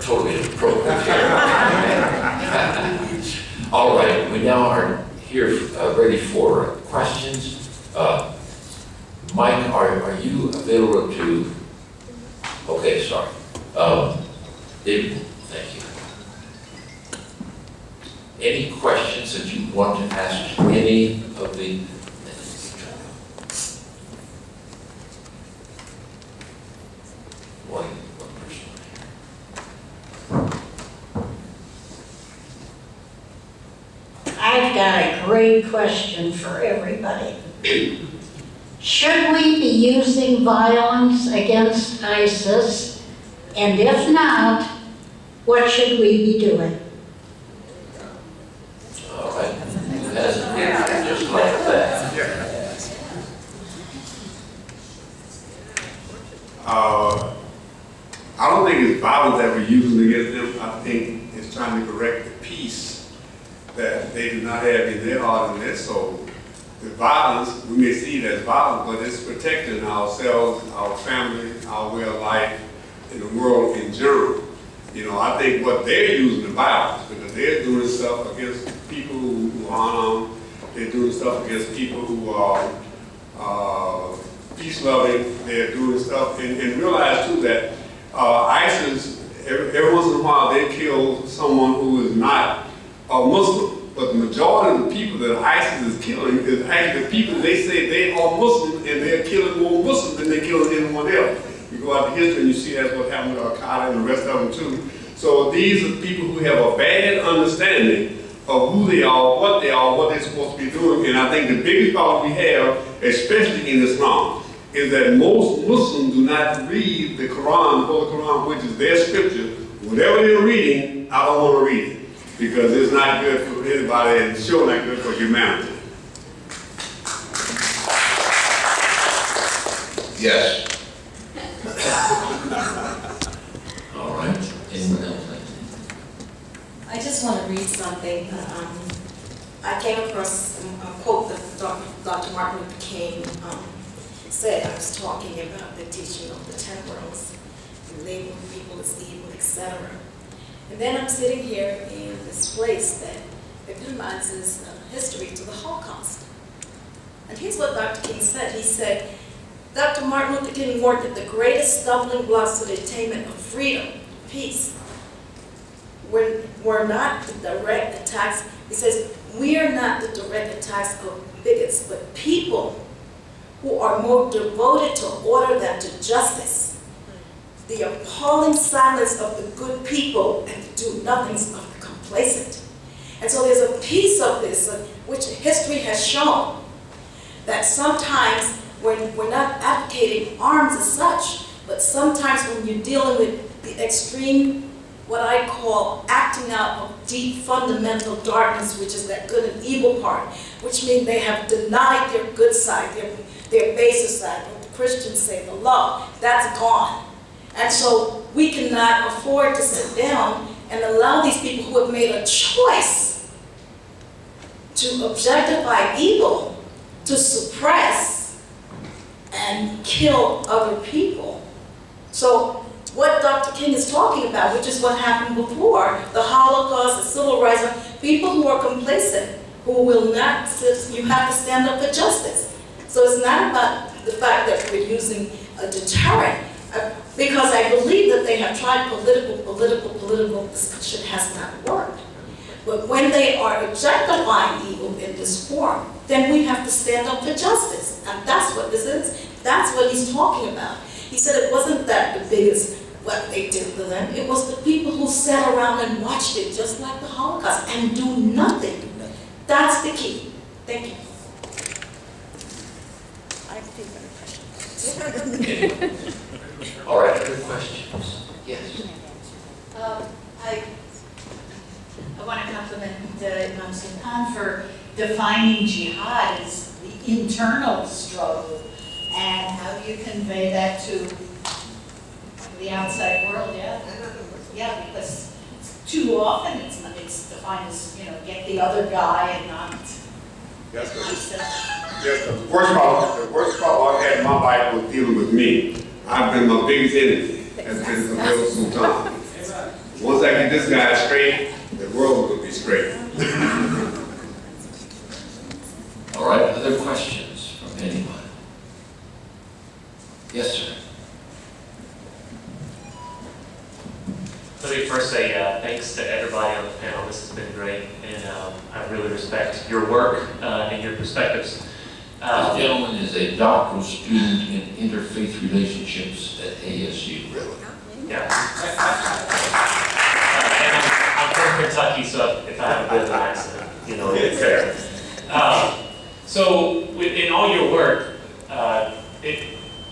totally inappropriate here. All right, we now are here ready for questions. Mike, are you available to? Okay, sorry. David, thank you. Any questions that you want to ask any of the? One person. I've got a great question for everybody. Should we be using violence against ISIS? And if not, what should we be doing? All right. That's just like that. I don't think it's violence that we're using against them. I think it's trying to correct the peace that they do not have in their heart and their soul. The violence, we may see it as violence, but it's protecting ourselves, our family, our way of life, and the world in general. You know, I think what they're using the violence, because they're doing stuff against people who harm them. They're doing stuff against people who are peace loving. They're doing stuff, and realize too that ISIS, every once in a while, they kill someone who is not a Muslim. But the majority of the people that ISIS is killing is actually the people they say they are Muslim, and they're killing more Muslims than they're killing anyone else. You go out to history and you see that's what happened with Al-Qaeda and the rest of them too. So these are people who have a bad understanding of who they are, what they're supposed to be doing. And I think the biggest problem we have, especially in Islam, is that most Muslims do not read the Quran, the Holy Quran, which is their scripture. Whatever they're reading, I don't want to read it, because it's not good for anybody and sure not good for humanity. Yes. All right. Anyone else? I just want to read something. I came across a quote that Dr. Martin Luther King said. I was talking about the teaching of the 10 worlds, and labeling people as evil, etc. And then I'm sitting here in this place that epitomizes history to the Holocaust. And here's what Dr. King said. He said, Dr. Martin Luther King warned that the greatest stumbling blocks to the attainment of freedom, peace, were not the direct attacks. He says, we are not the direct attacks of bigots, but people who are more devoted to order than to justice. The appalling silence of the good people and the do-nothings of the complacent. And so there's a piece of this, which history has shown, that sometimes when we're not advocating arms as such, but sometimes when you're dealing with the extreme, what I call acting out of deep fundamental darkness, which is that good and evil part, which means they have denied their good side, their basis side, what the Christians say, the love, that's gone. And so we cannot afford to sit down and allow these people who have made a choice to objectify evil, to suppress and kill other people. So what Dr. King is talking about, which is what happened before, the Holocaust, the Civil Rights, people who are complacent, who will not, you have to stand up for justice. So it's not about the fact that we're using a deterrent, because I believe that they have tried political, this shit has not worked. But when they are objectifying evil in this form, then we have to stand up for justice. And that's what this is. That's what he's talking about. He said it wasn't that the biggest, what they did to them, it was the people who sat around and watched it, just like the Holocaust, and do nothing. That's the key. Thank you. I have a few better questions. All right, other questions? Yes. I want to compliment Imam Sultan for defining jihad as the internal struggle, and how do you convey that to the outside world? Yeah, because too often it's defined as, get the other guy and not. Yes, sir. Yes, sir. The worst problem I've had in my life was dealing with me. I've been my biggest enemy, has been the Sultan. get this guy straight, the world will be straight. All right, other questions from anyone? Yes, sir. Let me first say thanks to everybody on the panel. This has been great, and I really respect your work and your perspectives. This gentleman is a doctoral student in interfaith relationships at ASU. Really? Yeah. And I'm from Kentucky, so if I have a bit of an accent, you know, it's fair. So in all your work,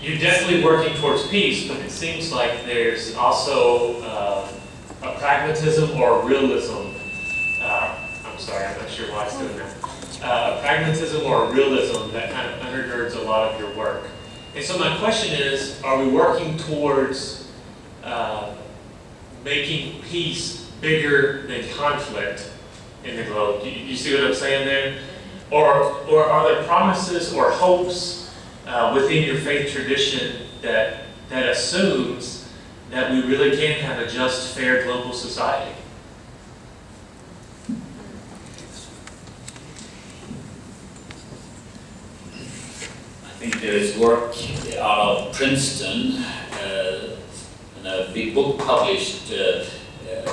you're definitely working towards peace, but it seems like there's also a pragmatism or a realism. I'm sorry, I'm not sure why it's doing that. A pragmatism or a realism that kind of undergirds a lot of your work. And so my question is, are we working towards making peace bigger than conflict in the globe? You see what I'm saying there? Or are there promises or hopes within your faith tradition that assumes that we really can have a just, fair global society? I think there is work out of Princeton, and a big book published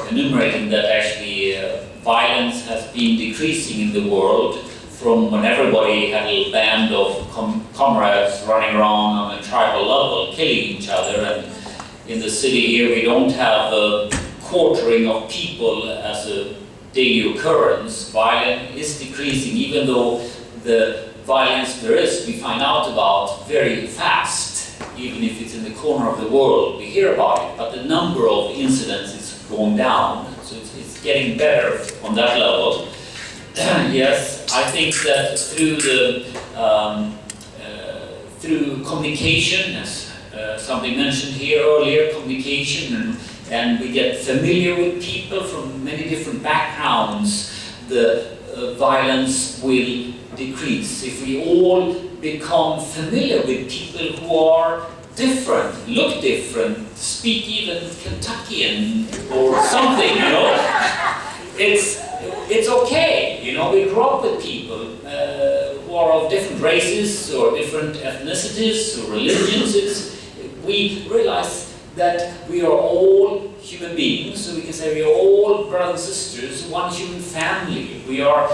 enumerating that actually violence has been decreasing in the world from when everybody had a little band of comrades running around on a tribal level, killing each other. And in the city here, we don't have a quartering of people as a daily occurrence. Violence is decreasing, even though the violence there is, we find out about very fast. Even if it's in the corner of the world, we hear about it. But the number of incidents is going down, so it's getting better on that level. Yes, I think that through the through communication, as somebody mentioned here earlier, communication, and we get familiar with people from many different backgrounds, the violence will decrease. If we all become familiar with people who are different, look different, speak even Kentuckian or something, you know, it's okay, you know. We grow up with people who are of different races or different ethnicities or religions. We realize that we are all human beings, so we can say we are all brothers and sisters, one human family. We are,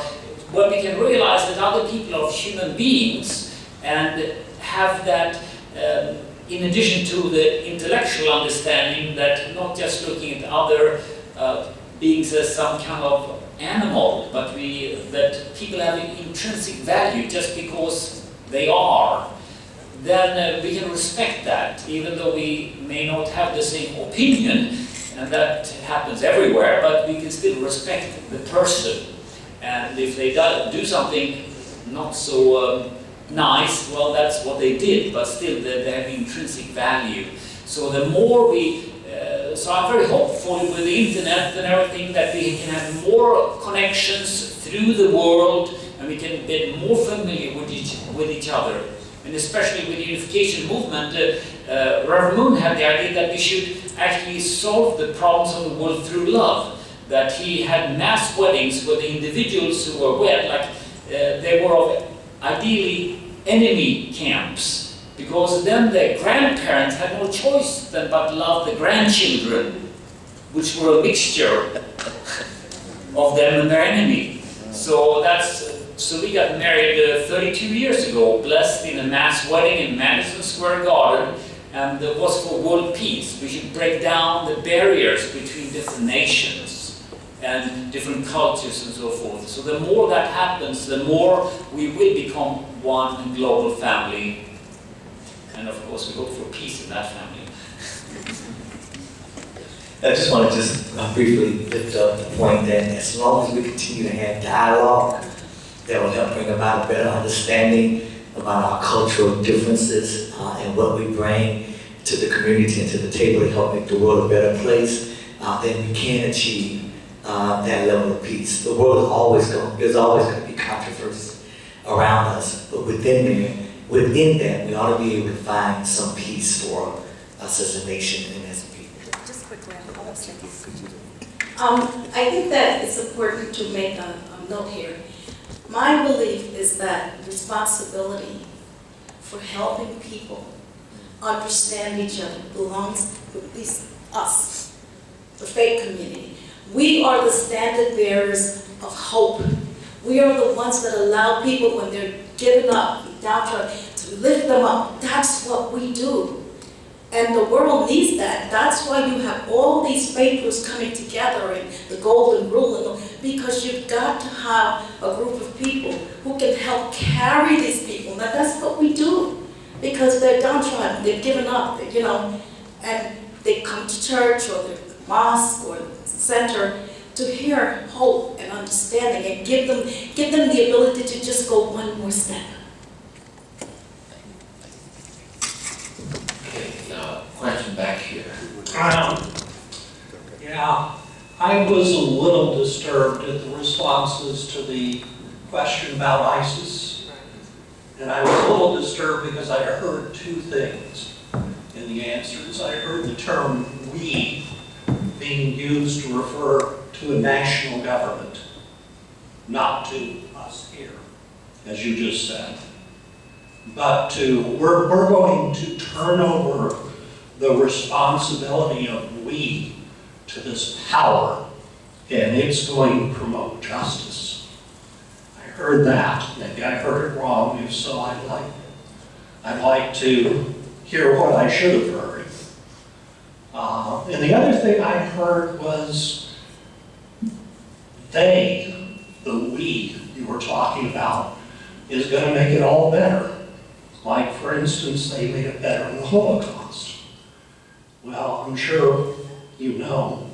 when we can realize that other people are human beings and have that, in addition to the intellectual understanding, that not just looking at other beings as some kind of animal, but that people have an intrinsic value just because they are, then we can respect that, even though we may not have the same opinion, and that happens everywhere, but we can still respect the person. And if they do something not so nice, well, that's what they did, but still they have intrinsic value. So the more we, so I'm very hopeful with the internet and everything that we can have more connections through the world, and we can get more familiar with each other. And especially with the unification movement, Reverend Moon had the idea that we should actually solve the problems of the world through love. That he had mass weddings where the individuals who were wed, like they were of ideally enemy camps, because then the grandparents had no choice than but love the grandchildren, which were a mixture of them and their enemy. So we got married 32 years ago, blessed in a mass wedding in Madison Square Garden, and it was for world peace. We should break down the barriers between different nations and different cultures and so forth. So the more that happens, the more we will become one global family. And of course, we hope for peace in that family. I just want to briefly lift up the point that as long as we continue to have dialogue, that will help bring about a better understanding about our cultural differences and what we bring to the community and to the table to help make the world a better place, then we can achieve that level of peace. The world is there's always going to be controversy around us, but within that, we ought to be able to find some peace for us as a nation and as a people. Just quickly, I'm almost thinking, I think that it's important to make a note here. My belief is that responsibility for helping people understand each other belongs with at least us, the faith community. We are the standard bearers of hope. We are the ones that allow people when they're given up, downtrodden, to lift them up. That's what we do. And the world needs that. That's why you have all these faith groups coming together and the golden rule, because you've got to have a group of people who can help carry these people. Now that's what we do, because they're downtrodden, they've given up, and they come to church or the mosque or the center to hear hope and understanding and give them the ability to just go one more step. Question back here. Yeah, I was a little disturbed at the responses to the question about ISIS. And I was a little disturbed because I heard two things in the answers. I heard the term "we" being used to refer to a national government, not to us here, as you just said. But we're going to turn over the responsibility of we to this power, and it's going to promote justice. I heard that. Maybe I heard it wrong. If so, I'd like to hear what I should have heard. And the other thing I heard was they, the we you were talking about, is going to make it all better. Like, for instance, they made it better in the Holocaust. Well, I'm sure you know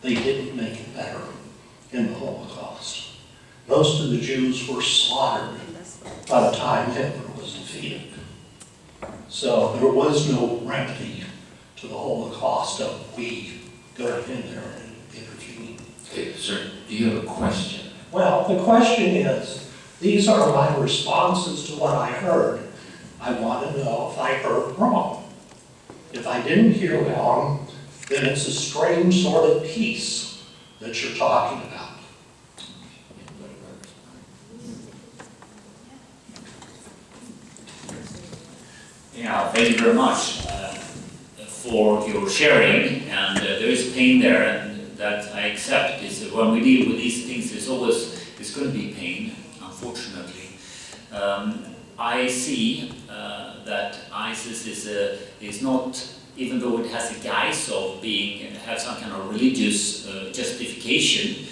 they didn't make it better in the Holocaust. Most of the Jews were slaughtered by the time Hitler was defeated. So there was no remedy to the Holocaust of we going in there and intervening. Okay, sir, do you have a question? Well, the question is, these are my responses to what I heard. I want to know if I heard wrong. If I didn't hear wrong, then it's a strange sort of peace that you're talking about. Yeah, thank you very much for your sharing, and there is pain there, and that I accept. Is that when we deal with these things, it's going to be pain, unfortunately. I see that ISIS is not, even though it has a guise of have some kind of religious justification,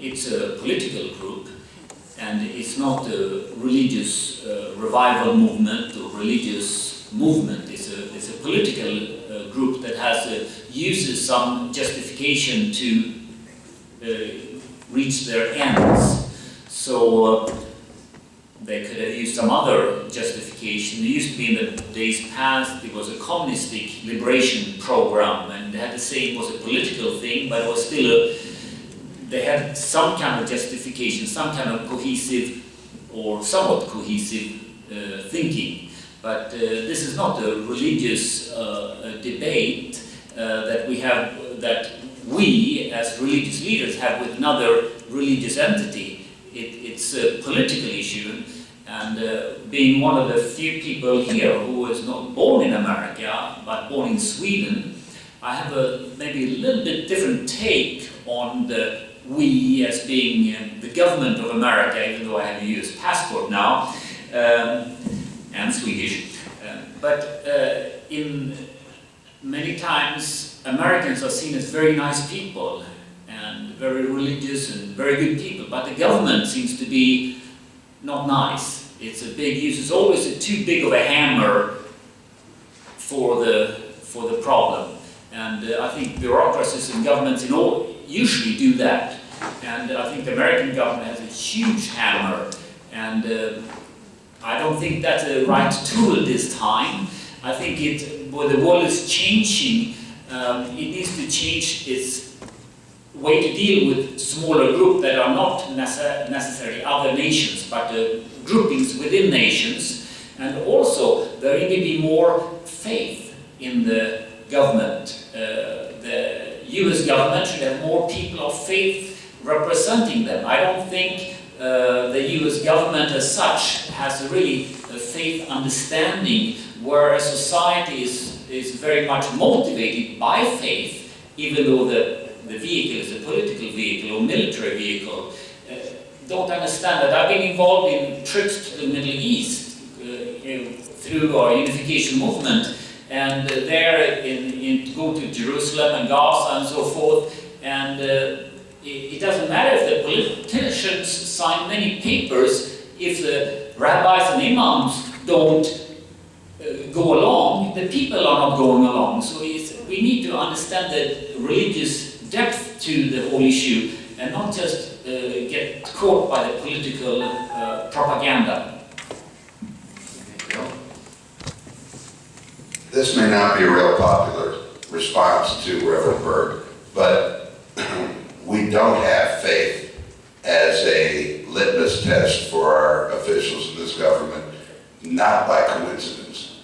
it's a political group, and it's not a religious revival movement or religious movement. It's a political group that uses some justification to reach their ends. So they could have used some other justification. It used to be in the days past, it was a communistic liberation program, and they had to say it was a political thing, but it was still they had some kind of justification, some kind of cohesive or somewhat cohesive thinking. But this is not a religious debate that we as religious leaders have with another religious entity. It's a political issue, and being one of the few people here who was not born in America but born in Sweden, I have maybe a little bit different take on the we as being the government of America, even though I have a US passport now, and Swedish. But in many times, Americans are seen as very nice people and very religious and very good people, but the government seems to be not nice. Uses always too big of a hammer for the problem. And I think bureaucracies and governments usually do that. And I think the American government has a huge hammer, and I don't think that's the right tool this time. I think when the world is changing, it needs to change its way to deal with smaller groups that are not necessarily other nations, but groupings within nations. And also, there need to be more faith in the government. U.S. government should have more people of faith representing them. I don't think the U.S. government as such has really a faith understanding where a society is very much motivated by faith, even though the vehicle is a political vehicle or military vehicle. Don't understand that. I've been involved in trips to the Middle East through our unification movement, and there go to Jerusalem and Gaza and so forth, and it doesn't matter if the politicians sign many papers, if the rabbis and imams don't go along, the people are not going along. So we need to understand the religious depth to the whole issue and not just get caught by the political propaganda. This may not be a real popular response to Reverend Berg, but we don't have faith as a litmus test for our officials in this government, not by coincidence.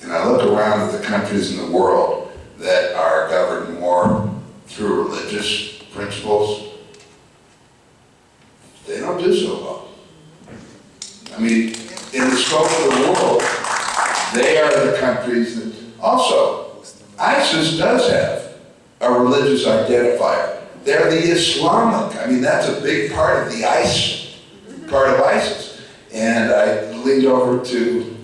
And I look around at the countries in the world that are governed more through religious principles. They don't do so well. I mean, in the scope of the world, they are the countries that also, ISIS does have a religious identifier. They're the Islamic. I mean, that's a big part of the part of ISIS. And I leaned over to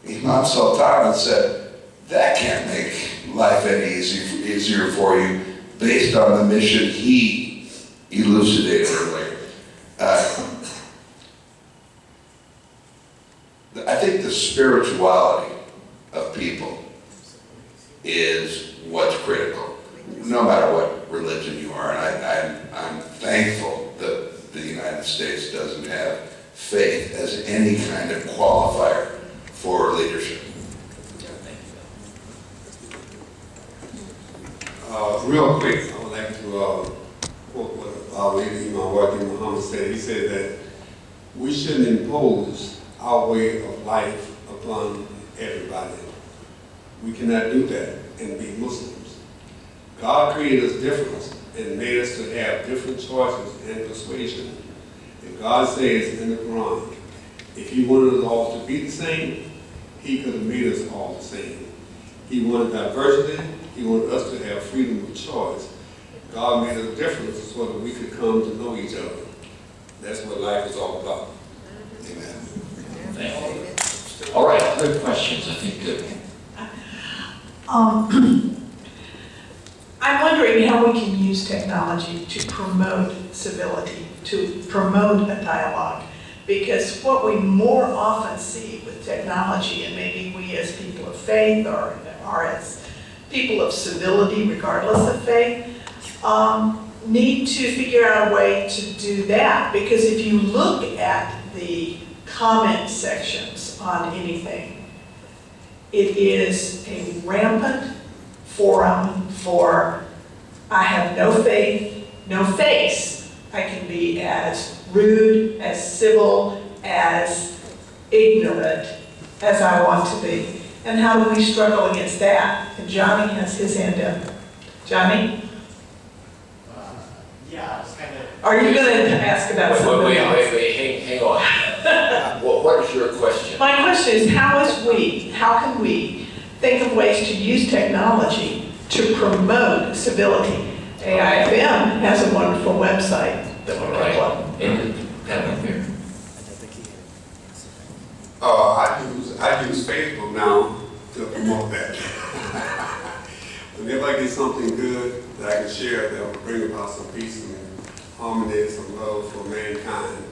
Imam Sultan and said, that can't make life any easier for you based on the mission he elucidated earlier. I think the spirituality of people is what's critical, no matter what religion you are. And I'm thankful that the United States doesn't have faith as any kind of qualifier for leadership. Real quick, I would like to quote what our leader, Imam Wadi Muhammad said. He said that we shouldn't impose our way of life upon everybody. We cannot do that and be Muslims. God created us different and made us to have different choices and persuasion. And God says in the Quran, if He wanted us all to be the same, He could have made us all the same. He wanted diversity. He wanted us to have freedom of choice. God made us different so that we could come to know each other. That's what life is all about. Amen. Thank you. All right, other questions, I think. I'm wondering how we can use technology to promote civility, to promote a dialogue. Because what we more often see with technology, and maybe we as people of faith or as people of civility regardless of faith, need to figure out a way to do that. Because if you look at the comment sections on anything, it is a rampant forum for, I have no faith, no face. I can be as rude, as civil, as ignorant as I want to be. And how do we struggle against that? And Johnny has his hand up. Johnny? Yeah, it's kind of. Are you going to ask about something else? Wait, hang on. What is your question? My question is, how can we think of ways to use technology to promote civility? AIFM has a wonderful website that we can plug. In the panel here. I use Facebook now to promote that. Whenever I get something good that I can share that will bring about some peace and harmony and some love for mankind,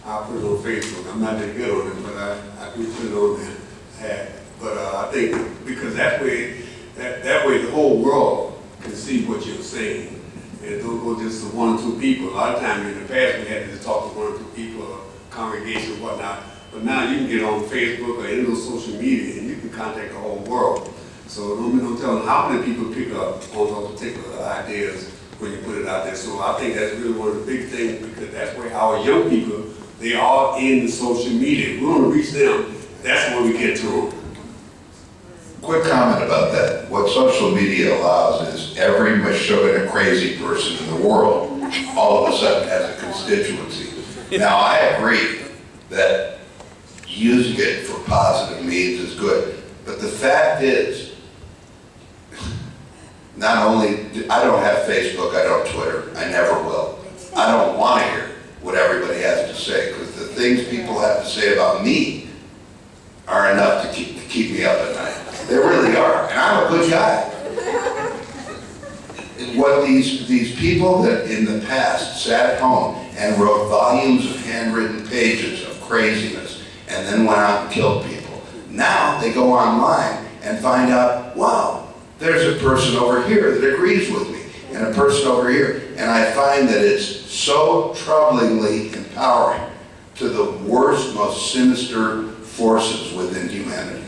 I'll put it on Facebook. I'm not that good on it, but I do put it on there. But I think because that way the whole world can see what you're saying. And don't go just to one or two people. A lot of times in the past we had to just talk to one or two people, or congregation, whatnot. But now you can get on Facebook or any of those social media and you can contact the whole world. So don't tell them how many people pick up on those particular ideas when you put it out there. So I think that's really one of the big things, because that's where our young people, they are in the social media. We want to reach them. That's where we get to them. quick comment about that. What social media allows is every Meshuggah crazy person in the world all of a sudden has a constituency. Now, I agree that using it for positive means is good, but the fact is, not only, I don't have Facebook, I don't Twitter, I never will. I don't want to hear what everybody has to say, because the things people have to say about me are enough to keep me up at night. They really are, and I'm a good guy. What these people that in the past sat at home and wrote volumes of handwritten pages of craziness and then went out and killed people, now they go online and find out, wow, there's a person over here that agrees with me and a person over here. And I find that it's so troublingly empowering to the worst, most sinister forces within humanity.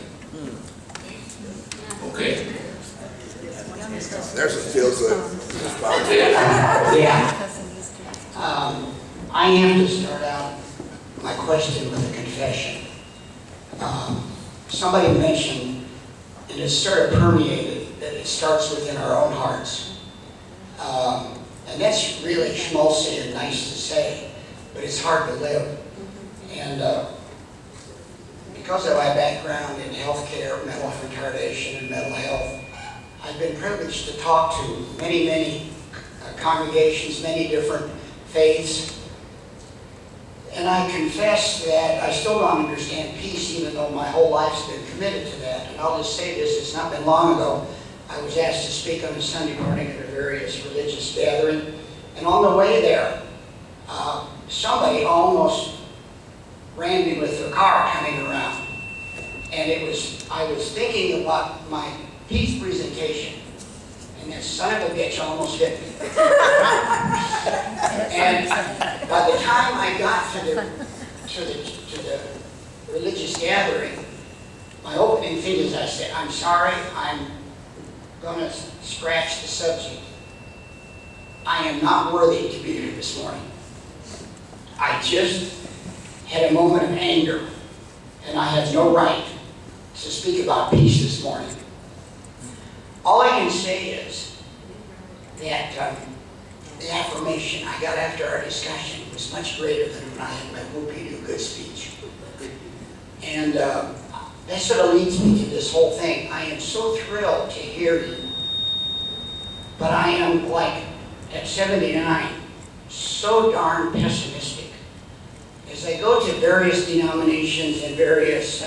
Okay. There's a feel-good response. Yeah. I have to start out my question with a confession. Somebody mentioned, and it's sort of permeated, that it starts within our own hearts. And that's really schmaltzy and nice to say, but it's hard to live. And because of my background in healthcare, mental retardation, and mental health, I've been privileged to talk to many congregations, many different faiths. And I confess that I still don't understand peace, even though my whole life's been committed to that. And I'll just say this, it's not been long ago, I was asked to speak on a Sunday morning at a various religious gathering. And on the way there, somebody almost ran me with their car coming around. And I was thinking about my peace presentation, and that son of a bitch almost hit me. And by the time I got to the religious gathering, my opening thing is I said, I'm sorry, I'm going to scratch the subject. I am not worthy to be here this morning. I just had a moment of anger, and I have no right to speak about peace this morning. All I can say is that the affirmation I got after our discussion was much greater than when I had my Whoopi Do-Good speech. And that sort of leads me to this whole thing. I am so thrilled to hear you, but I am, like, at 79, so darn pessimistic. As I go to various denominations and various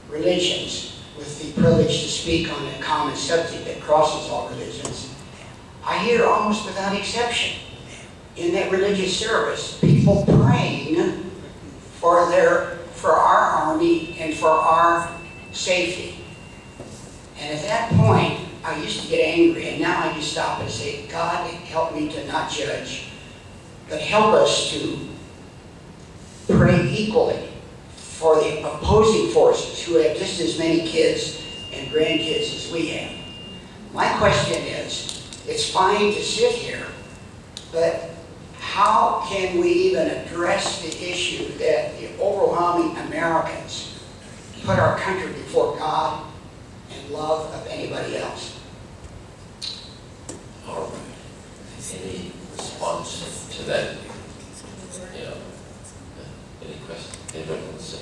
religions, with the privilege to speak on a common subject that crosses all religions, I hear almost without exception in that religious service people praying for our army and for our safety. And at that point, I used to get angry, and now I just stop and say, God, help me to not judge, but help us to pray equally for the opposing forces who have just as many kids and grandkids as we have. My question is, it's fine to sit here, but how can we even address the issue that the overwhelming Americans put our country before God and love of anybody else? All right. Any response to that? Yeah. Any questions? Anybody want to say?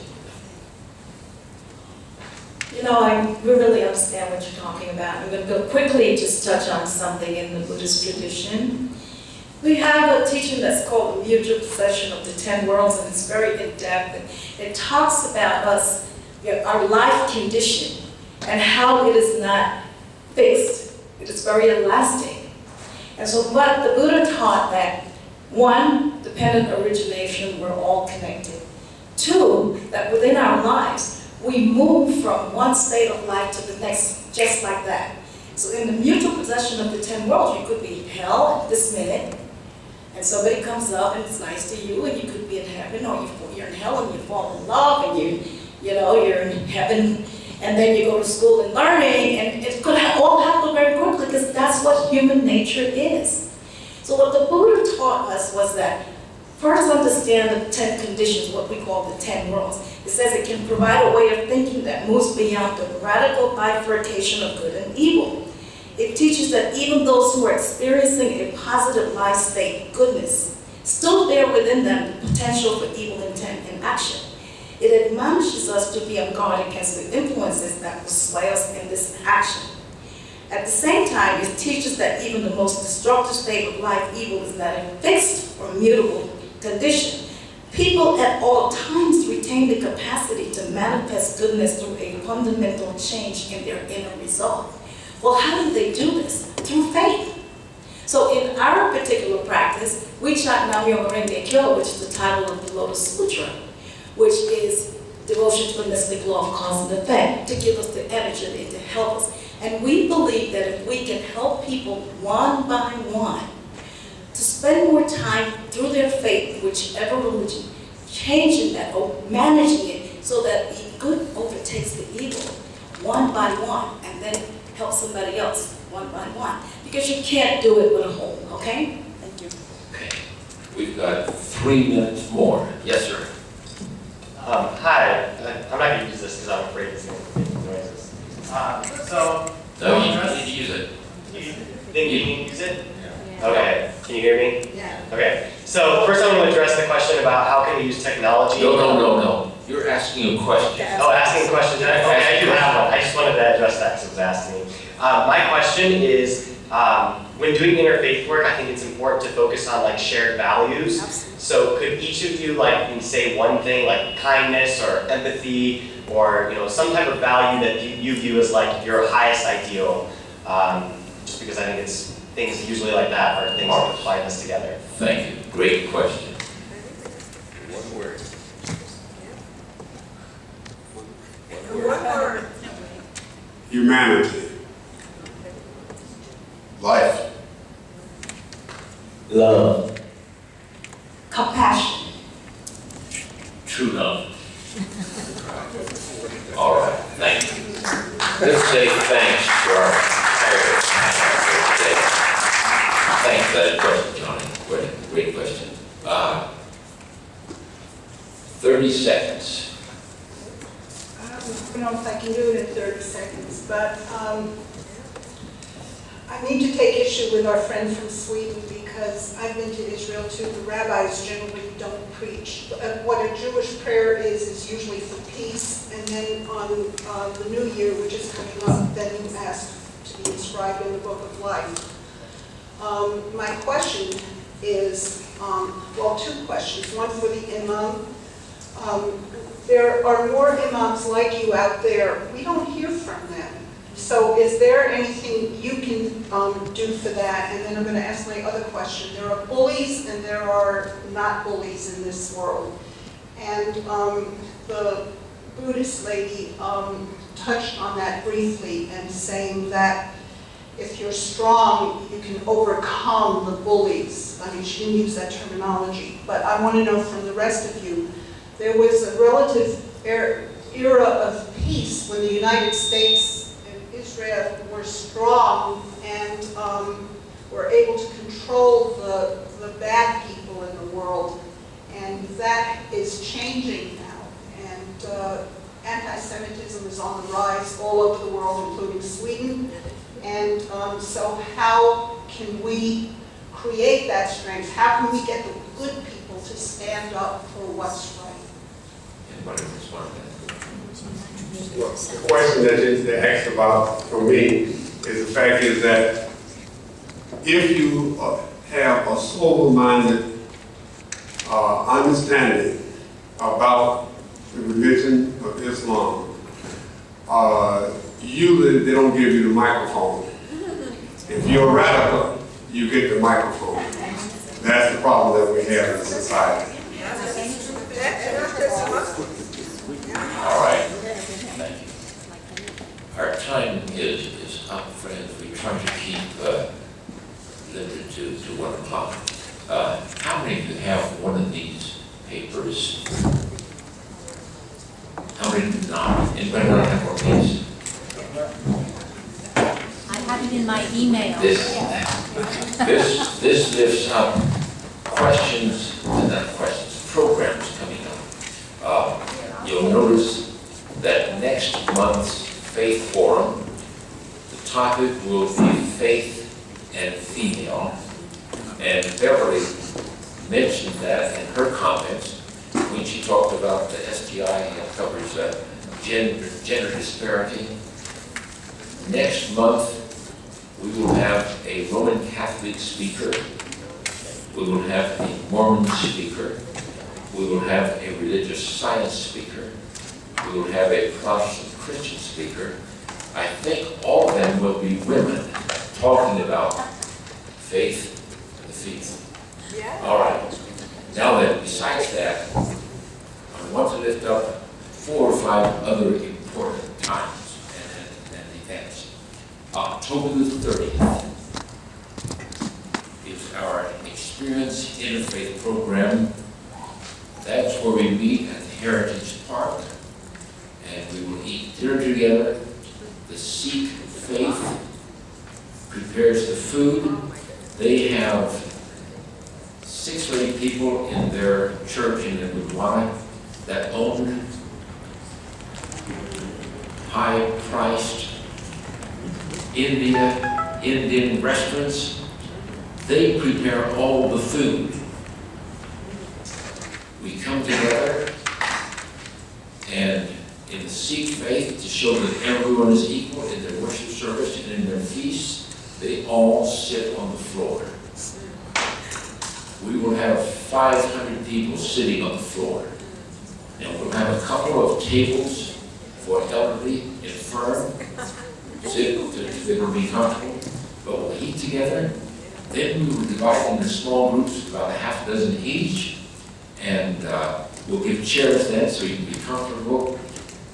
You know, we really understand what you're talking about. I'm going to go quickly just touch on something in the Buddhist tradition. We have a teaching that's called the Mutual Possession of the 10 Worlds, and it's very in-depth. It talks about us, our life condition, and how it is not fixed. It is very elastic. And so what the Buddha taught that, one, dependent origination, we're all connected. Two, that within our lives, we move from one state of life to the next, just like that. So in the mutual possession of the 10 worlds, you could be in hell at this minute, and somebody comes up and it's nice to you, and you could be in heaven, or you're in hell and you fall in love, and you're in heaven, and then you go to school and learning, and it could all happen very quickly, because that's what human nature is. So what the Buddha taught us was that First, understand the 10 conditions, what we call the 10 worlds. It says it can provide a way of thinking that moves beyond the radical bifurcation of good and evil. It teaches that even those who are experiencing a positive life state, goodness, still bear within them the potential for evil intent and action. It admonishes us to be on guard against the influences that will sway us in this action. At the same time, it teaches that even the most destructive state of life, evil, is not a fixed or mutable condition. People at all times retain the capacity to manifest goodness through a fundamental change in their inner resolve. Well, how do they do this? Through faith. So in our particular practice, we chant Nam-myoho Renge Kyo, which is the title of the Lotus Sutra, which is devotion to the mystic law of cause and effect, to give us the energy and to help us. And we believe that if we can help people one by one to spend more time through their faith, whichever religion, changing that, or managing it so that the good overtakes the evil one by one, and then help somebody else one by one. Because you can't do it with a whole, okay? Thank you. Okay, we've got 3 minutes more. Yes, sir. Hi, I'm not going to use this because I'm afraid it's going to make noises. No, you need to use it. Then you can use it? Okay, can you hear me? Yeah. Okay, so first I want to address the question about how can we use technology. No. You're asking a question. Oh, asking a question. Okay, I do have one. I just wanted to address that because it was asked to me. My question is, when doing interfaith work, I think it's important to focus on like shared values. So could each of you like say one thing like kindness or empathy or some type of value that you view as like your highest ideal? Just because I think it's things usually like that are things that bind us together. Thank you. Great question. One word. One word. Humanity. Life. Love. Compassion. True love. All right, thank you. Let's say thanks to our entire panel today. Thanks for that question, Johnny. Great question. 30 seconds. I don't know if I can do it in 30 seconds, but I need to take issue with our friend from Sweden because I've been to Israel too. The rabbis generally don't preach. What a Jewish prayer is usually for peace, and then on the New Year, which is coming up, then you ask to be inscribed in the Book of Life. My question is, well, 2 questions. One for the imam. There are more imams like you out there. We don't hear from them. So is there anything you can do for that? And then I'm going to ask my other question. There are bullies and there are not bullies in this world. And the Buddhist lady touched on that briefly and saying that if you're strong, you can overcome the bullies. I mean, she didn't use that terminology. But I want to know from the rest of you, there was a relative era of peace when the United States and Israel were strong and were able to control the bad people in the world. And that is changing now. And anti-Semitism is on the rise all over the world, including Sweden. And so how can we create that strength? How can we get the good people to stand up for what's right? Anybody respond to that? Well, the question that they asked about for me is the fact is that if you have a sober-minded understanding about the religion of Islam, usually they don't give you the microphone. If you're a radical, you get the microphone. That's the problem that we have in society. All right, thank you. Our time is up, friends. We're trying to keep limited to 1 o'clock. How many of you have one of these papers? How many do not? Anybody want to have one of these? I have it in my email. This lifts up questions, and not questions. programs coming up. You'll notice that next month's Faith Forum, the topic will be faith and female. And Beverly mentioned that in her comments when she talked about the STI that covers gender disparity. Next month, we will have a Roman Catholic speaker. We will have a Mormon speaker. We will have a religious science speaker. We will have a Protestant Christian speaker. I think all of them will be women talking about faith and the female. Yeah. All right. Now then, besides that, I want to lift up 4 or 5 other important times and events. October the 30th is our Experience Interfaith program. That's where we meet at the Heritage Park, and we will eat dinner together. The Sikh Faith prepares the food. They have 6 or 8 people in their church in the Gurdwara that own high-priced Indian restaurants. They prepare all the food. We come together, and in the Sikh faith, to show that everyone is equal in their worship service and in their feasts, they all sit on the floor. We will have 500 people sitting on the floor. And we'll have a couple of tables for elderly, infirm, sit so they will be comfortable. But we'll eat together. Then we will divide into small groups, about a half a dozen each. And we'll give chairs then so you can be comfortable.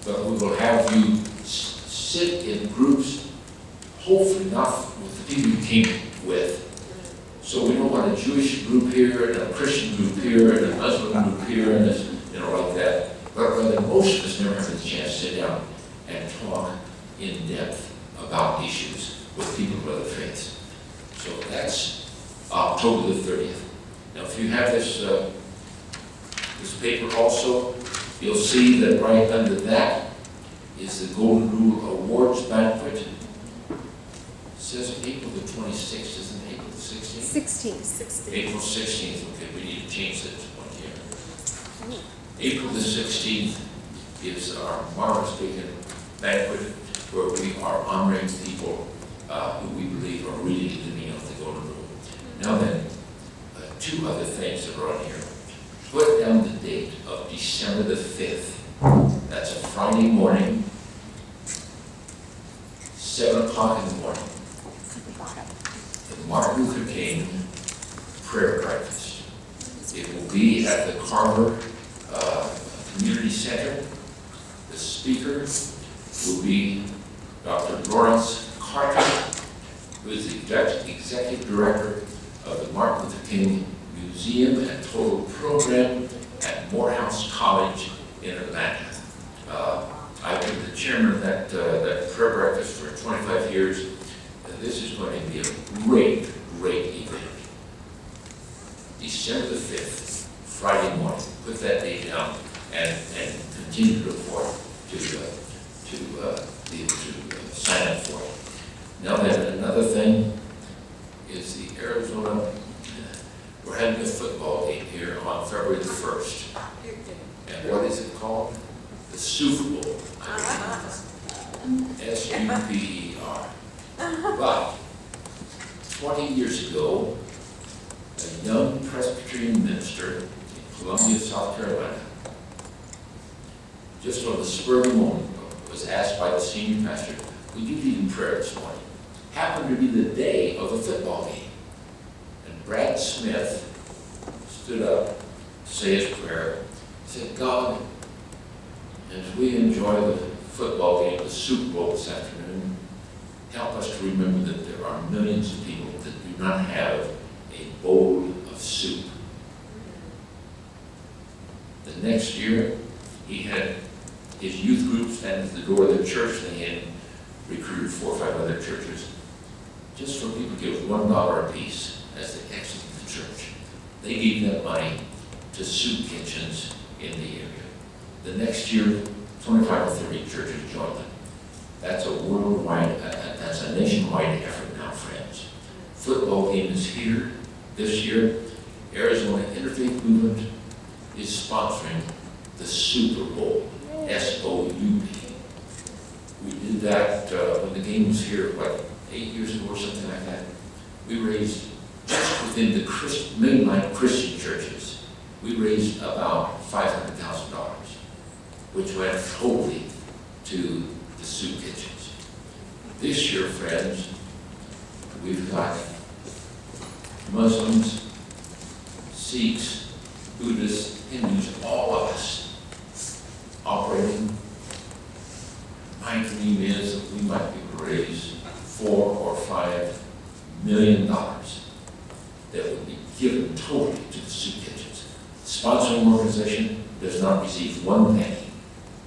But we will have you sit in groups, hopefully not with the people you came with. So we don't want a Jewish group here, and a Christian group here, and a Muslim group here, and like that. But rather, most of us never have a chance to sit down and talk in depth about issues with people of other faiths. So that's October the 30th. Now, if you have this paper also, you'll see that right under that is the Golden Rule Awards Banquet. It says April the 26th, isn't it? April the 16th? 16th. April 16th, okay, we need to change that to 1 year. April the 16th is our Marvelous Bacon Banquet, where we are honoring people who we believe are really in the meaning of the Golden Rule. Now then, 2 other things that are on here. Put down the date of December the 5th. That's a Friday morning, 7 o'clock in the morning. The Martin Luther King prayer breakfast. It will be at the Carver Community Center. The speaker will be Dr. Lawrence Carter, who is the executive director of the Martin Luther King Museum and Total Program at Morehouse College in Atlanta. I've been the chairman of that prayer breakfast for 25 years. And this is going to be a great event. December the 5th, Friday morning. Put that date down and continue to look forward to be able to sign up for it. Now then, another thing is the Arizona, we're having a football game here on February the 1st. And what is it called? The Super Bowl. S-U-P-E-R. But 20 years ago, a young Presbyterian minister in Columbia, South Carolina, just on the spur of the moment, was asked by the senior pastor, would you lead in prayer this morning? Happened to be the day of a football game. And Brad Smith stood up to say his prayer. He said, God, as we enjoy the football game, the Super Bowl this afternoon, help us to remember that there are millions of people that do not have a bowl of soup. The next year, he had his youth group stand at the door of the church. They had recruited 4 or 5 other churches just for people to give $1 a piece as they exited the church. They gave that money to to soup kitchens in the area. The next year, 25 or 30 churches joined them. That's a worldwide, that's a nationwide effort now, friends. Football game is here this year. Arizona Interfaith Movement is sponsoring the Super Bowl, S-O-U-P. We did that when the game was here, what, 8 years ago or something like that. We raised, just within the mainline Christian churches, we raised about $500,000, which went totally to the soup kitchens. This year, friends, we've got Muslims, Sikhs, Buddhists, Hindus, all of us operating. My dream is that we might be able to raise $4 or $5 million that would be given totally to the soup kitchens. The sponsoring organization does not receive one penny.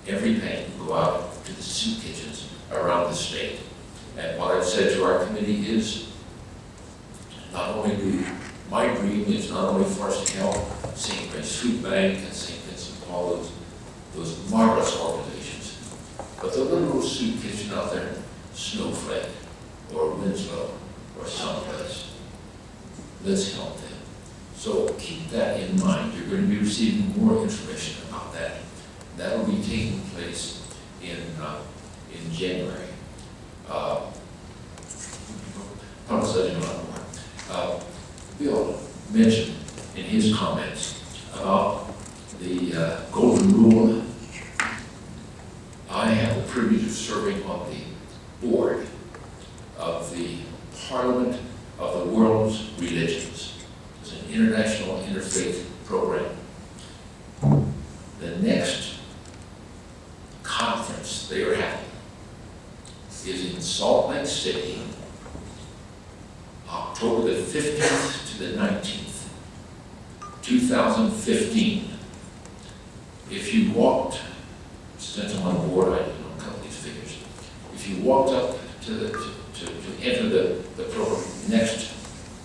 Every penny will go out to the soup kitchens around the state. And what I've said to our committee is, not only do my dream is not only for us to help St. Mary's Food Bank and St. Vincent Paul, those marvelous organizations, but the little soup kitchen out there in Snowflake or Winslow or someplace, let's help them. So keep that in mind. You're going to be receiving more information about that. That'll be taking place in January. Bill mentioned in his comments about the Golden Rule. I have the privilege of serving on the board of the Parliament of the World's Religions. It's an international interfaith program. The next conference they are having is in Salt Lake City, October the 15th to the 19th, 2015. If you walked, since I'm on board, I don't know a couple of these figures. If you walked up to enter the program next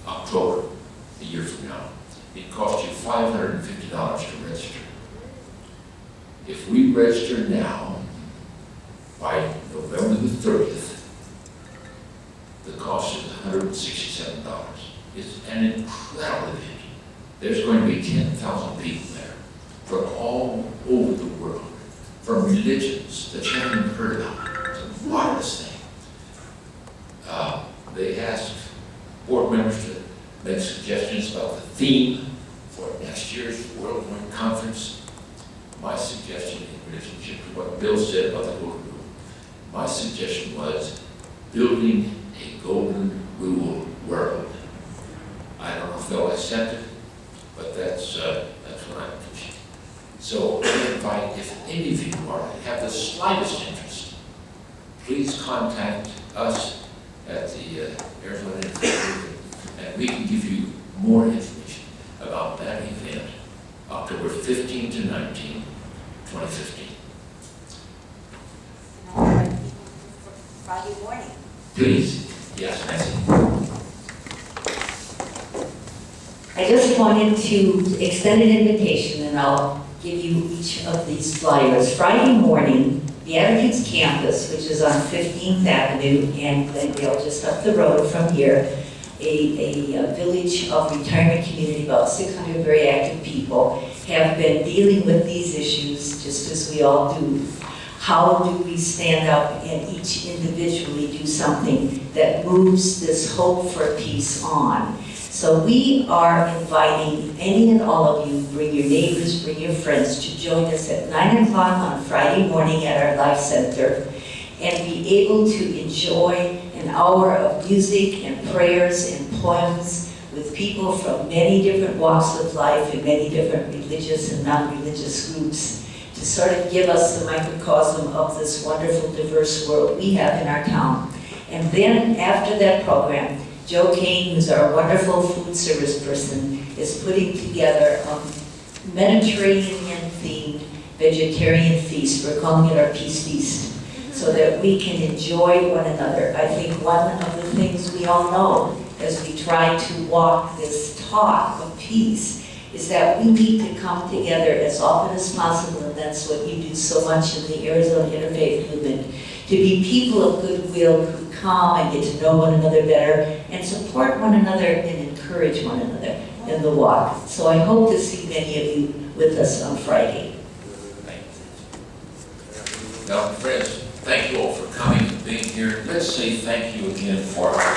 October, a year from now, it costs you $550 to register. If we register now, by November the 30th, the cost is $167. It's an incredible event. There's going to be 10,000 people there from all over the world, from religions that you haven't heard about. It's a marvelous thing. They asked board members to make suggestions about the theme for next year's Worldwide Conference. My suggestion, in relationship to what Bill said about the Golden Rule, my suggestion was building a Golden Rule world. I don't know if they'll accept it, but that's what I'm pushing. So I invite, if any of you have the slightest interest, please contact us at the Arizona Interfaith, and we can give you more information about that event, October 15 to 19, 2015. Friday morning. Please, yes, Nancy. I just wanted to extend an invitation, and I'll give you each of these flyers. Friday morning, the Advocates Campus, which is on 15th Avenue and Glendale, just up the road from here, a village of retirement community, about 600 very active people, have been dealing with these issues just as we all do. How do we stand up and each individually do something that moves this hope for peace on? So we are inviting any and all of you, bring your neighbors, bring your friends, to join us at 9 o'clock on Friday morning at our Life Center and be able to enjoy an hour of music and prayers and poems with people from many different walks of life and many different religious and non-religious groups to sort of give us the microcosm of this wonderful, diverse world we have in our town. And then after that program, Joe Kane, who's our wonderful food service person, is putting together a Mediterranean-themed vegetarian feast. We're calling it our Peace Feast, so that we can enjoy one another. I think one of the things we all know as we try to walk this talk of peace is that we need to come together as often as possible, and that's what you do so much in the Arizona Interfaith Movement, to be people of goodwill who come and get to know one another better and support one another and encourage one another in the walk. So I hope to see many of you with us on Friday. Now, friends, thank you all for coming and being here. Let's say thank you again for our